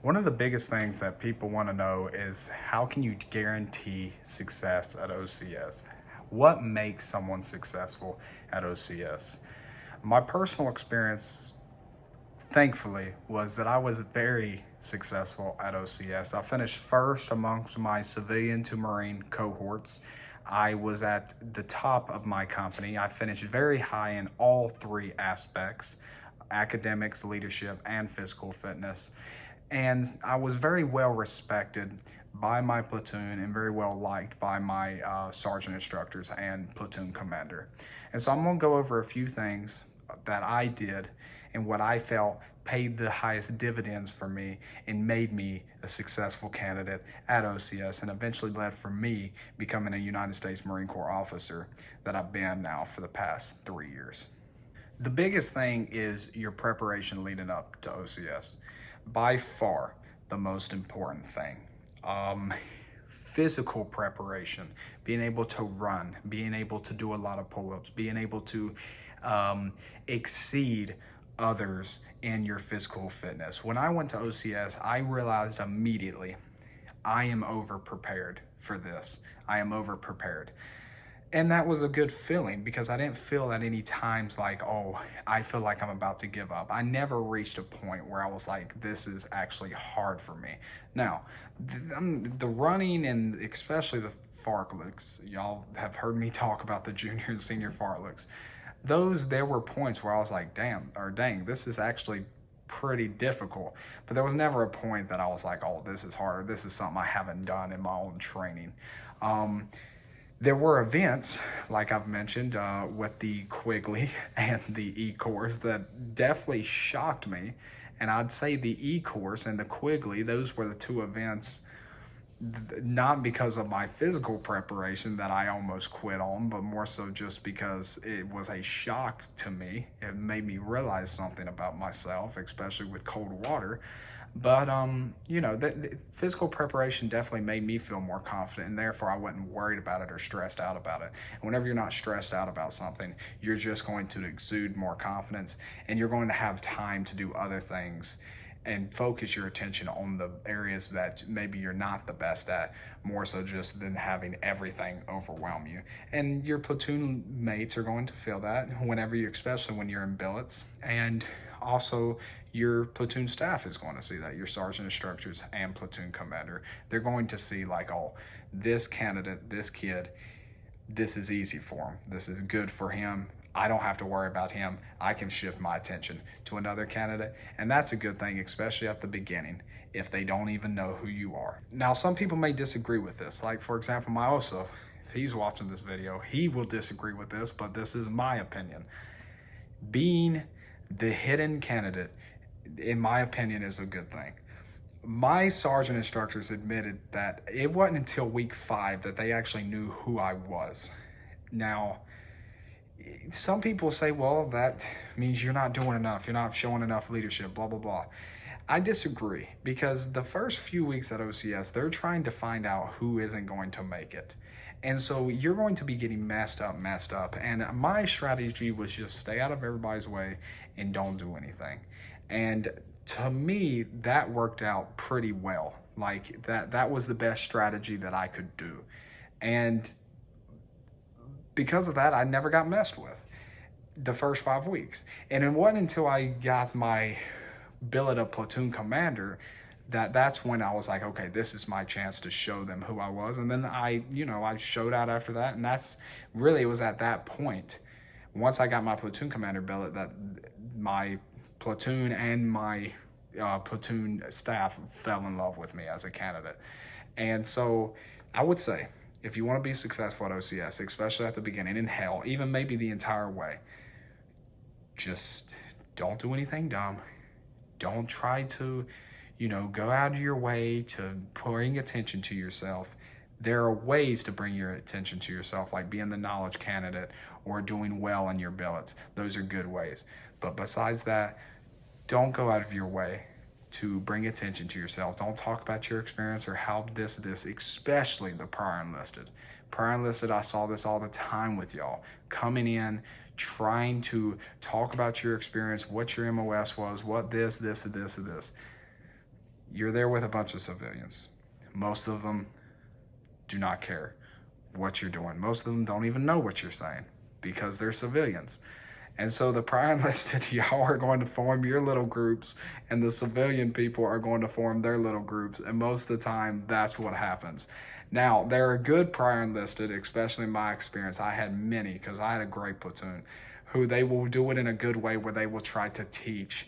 One of the biggest things that people want to know is how can you guarantee success at OCS? What makes someone successful at OCS? My personal experience, thankfully, was that I was very successful at OCS. I finished first amongst my civilian to Marine cohorts. I was at the top of my company. I finished very high in all three aspects: academics, leadership, and physical fitness. And I was very well respected by my platoon and very well liked by my sergeant instructors and platoon commander. And so I'm going to go over a few things that I did and what I felt paid the highest dividends for me and made me a successful candidate at OCS, and eventually led for me becoming a United States Marine Corps officer that I've been now for the past 3 years. The biggest thing is your preparation leading up to OCS. By far the most important thing. Physical preparation, being able to run, being able to do a lot of pull-ups, being able to exceed others in your physical fitness. When I went to OCS, I realized immediately I am over prepared for this. I am over prepared. And that was a good feeling because I didn't feel at any times like, oh, I feel like I'm about to give up. I never reached a point where I was like, this is actually hard for me. Now, the running and especially the fartleks, y'all have heard me talk about the junior and senior fartleks. There were points where I was like, damn, or dang, this is actually pretty difficult. But there was never a point that I was like, oh, this is hard, or this is something I haven't done in my own training. There were events, like I've mentioned, with the Quigley and the E-course that definitely shocked me. And I'd say the E-course and the Quigley, those were the two events, not because of my physical preparation that I almost quit on, but more so just because it was a shock to me. It made me realize something about myself, especially with cold water. But the physical preparation definitely made me feel more confident, and therefore I wasn't worried about it or stressed out about it. And whenever you're not stressed out about something, you're just going to exude more confidence, and you're going to have time to do other things and focus your attention on the areas that maybe you're not the best at, more so just than having everything overwhelm you. And your platoon mates are going to feel that whenever you, especially when you're in billets, and also your platoon staff is going to see that, your sergeant instructors and platoon commander. They're going to see like, oh, this candidate, this kid, this is easy for him. This is good for him. I don't have to worry about him. I can shift my attention to another candidate. And that's a good thing, especially at the beginning, if they don't even know who you are. Now, some people may disagree with this. Like, for example, my Oso, if he's watching this video, he will disagree with this, but this is my opinion. Being the hidden candidate, in my opinion, is a good thing. My sergeant instructors admitted that it wasn't until week 5 that they actually knew who I was. Now, some people say, well, that means you're not doing enough, you're not showing enough leadership, blah, blah, blah. I disagree, because the first few weeks at OCS, they're trying to find out who isn't going to make it. And so you're going to be getting messed up. And my strategy was just stay out of everybody's way and don't do anything. And to me, that worked out pretty well. Like that was the best strategy that I could do. And because of that, I never got messed with the first 5 weeks. And it wasn't until I got my billet of platoon commander that's when I was like, okay, this is my chance to show them who I was. And then I showed out after that. And that's really, it was at that point, once I got my platoon commander billet, that my platoon and my platoon staff fell in love with me as a candidate. And so I would say, if you want to be successful at OCS, especially at the beginning, and hell, even maybe the entire way, just don't do anything dumb. Don't try to, go out of your way to bring attention to yourself. There are ways to bring your attention to yourself, like being the knowledge candidate or doing well in your billets. Those are good ways. But besides that, don't go out of your way to bring attention to yourself. Don't talk about your experience or how this, especially the prior enlisted. Prior enlisted, I saw this all the time with y'all. Coming in, trying to talk about your experience, what your MOS was, what this. You're there with a bunch of civilians. Most of them do not care what you're doing. Most of them don't even know what you're saying because they're civilians. And so the prior enlisted, y'all are going to form your little groups, and the civilian people are going to form their little groups. And most of the time, that's what happens. Now, there are good prior enlisted, especially in my experience. I had many, because I had a great platoon, who they will do it in a good way where they will try to teach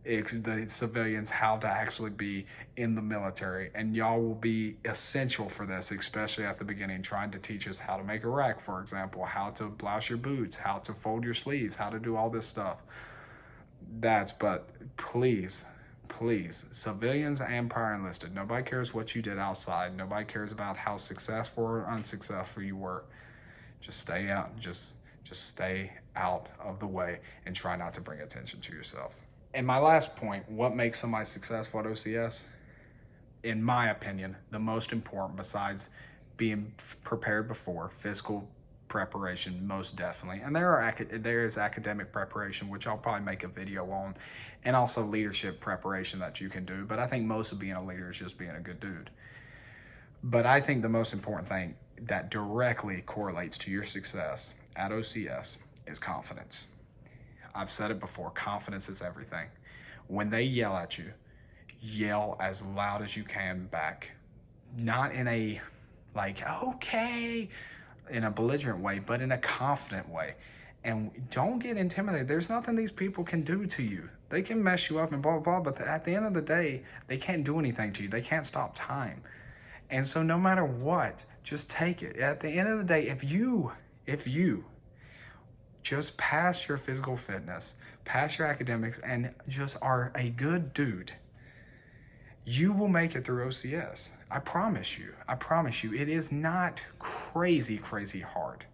the civilians how to actually be in the military, and y'all will be essential for this, especially at the beginning, trying to teach us how to make a rack, for example, how to blouse your boots, how to fold your sleeves, how to do all this stuff. But please, civilians and prior enlisted, nobody cares what you did outside. Nobody cares about how successful or unsuccessful you were. Just stay out, just stay out of the way and try not to bring attention to yourself. And my last point, what makes somebody successful at OCS? In my opinion, the most important, besides being prepared before, physical preparation, most definitely. And there is academic preparation, which I'll probably make a video on, and also leadership preparation that you can do. But I think most of being a leader is just being a good dude. But I think the most important thing that directly correlates to your success at OCS is confidence. I've said it before, confidence is everything. When they yell at you, yell as loud as you can back. Not in a, like, okay, in a belligerent way, but in a confident way. And don't get intimidated. There's nothing these people can do to you. They can mess you up and blah, blah, blah, but at the end of the day, they can't do anything to you. They can't stop time. And so no matter what, just take it. At the end of the day, if you just pass your physical fitness, pass your academics, and just are a good dude, you will make it through OCS. I promise you. It is not crazy hard.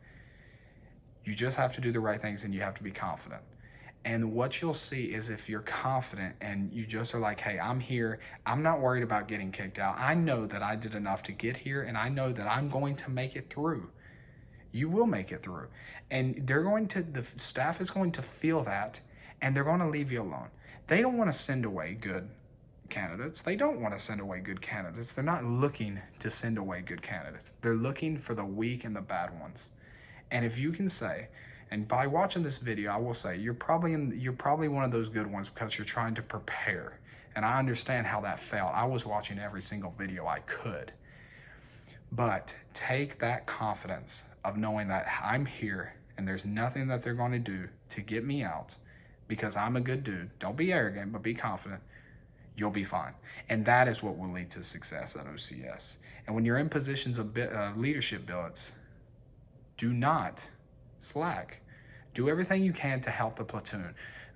You just have to do the right things and you have to be confident. And what you'll see is if you're confident and you just are like, hey, I'm here, I'm not worried about getting kicked out. I know that I did enough to get here, and I know that I'm going to make it through. You will make it through. And the staff is going to feel that, and they're going to leave you alone. They don't want to send away good candidates. They're not looking to send away good candidates. They're looking for the weak and the bad ones. And if you can say, and by watching this video, I will say, you're probably one of those good ones because you're trying to prepare. And I understand how that felt. I was watching every single video I could. But take that confidence of knowing that I'm here and there's nothing that they're going to do to get me out because I'm a good dude. Don't be arrogant, but be confident. You'll be fine. And that is what will lead to success at OCS. And when you're in positions of leadership billets, do not slack. Do everything you can to help the platoon.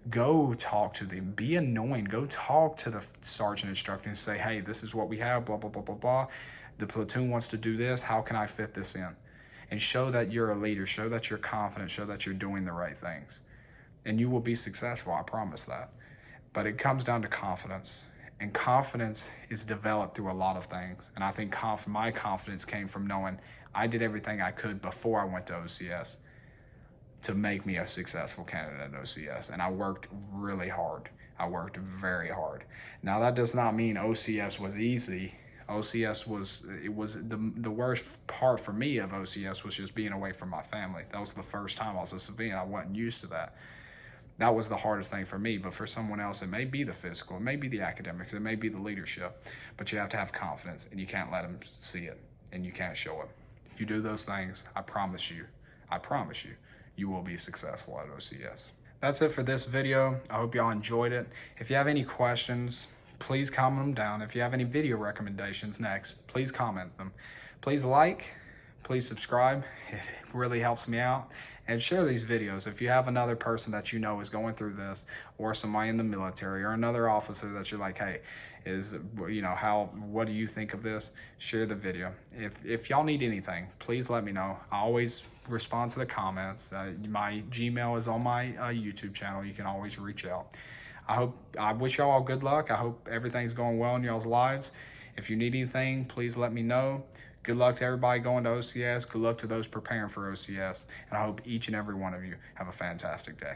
Go talk to them. Be annoying. Go talk to the sergeant instructor and say, hey, this is what we have, blah, blah, blah, blah, blah. The platoon wants to do this. How can I fit this in? And show that you're a leader. Show that you're confident. Show that you're doing the right things. And you will be successful. I promise that. But it comes down to confidence. And confidence is developed through a lot of things. And I think my confidence came from knowing I did everything I could before I went to OCS to make me a successful candidate at OCS. And I worked really hard. I worked very hard. Now, that does not mean OCS was easy. OCS was the worst part for me of OCS was just being away from my family. That was the first time I was a civilian. I wasn't used to that. That was the hardest thing for me, but for someone else, it may be the physical, it may be the academics, it may be the leadership, but you have to have confidence and you can't let them see it and you can't show it. If you do those things, I promise you, you will be successful at OCS. That's it for this video. I hope y'all enjoyed it. If you have any questions, please comment them down. If you have any video recommendations next, please comment them. Please like, please subscribe. It really helps me out. And share these videos. If you have another person that you know is going through this, or somebody in the military, or another officer that you're like, hey, what do you think of this? Share the video. If y'all need anything, please let me know. I always respond to the comments. My Gmail is on my YouTube channel. You can always reach out. I wish y'all all good luck. I hope everything's going well in y'all's lives. If you need anything, please let me know. Good luck to everybody going to OCS. Good luck to those preparing for OCS. And I hope each and every one of you have a fantastic day.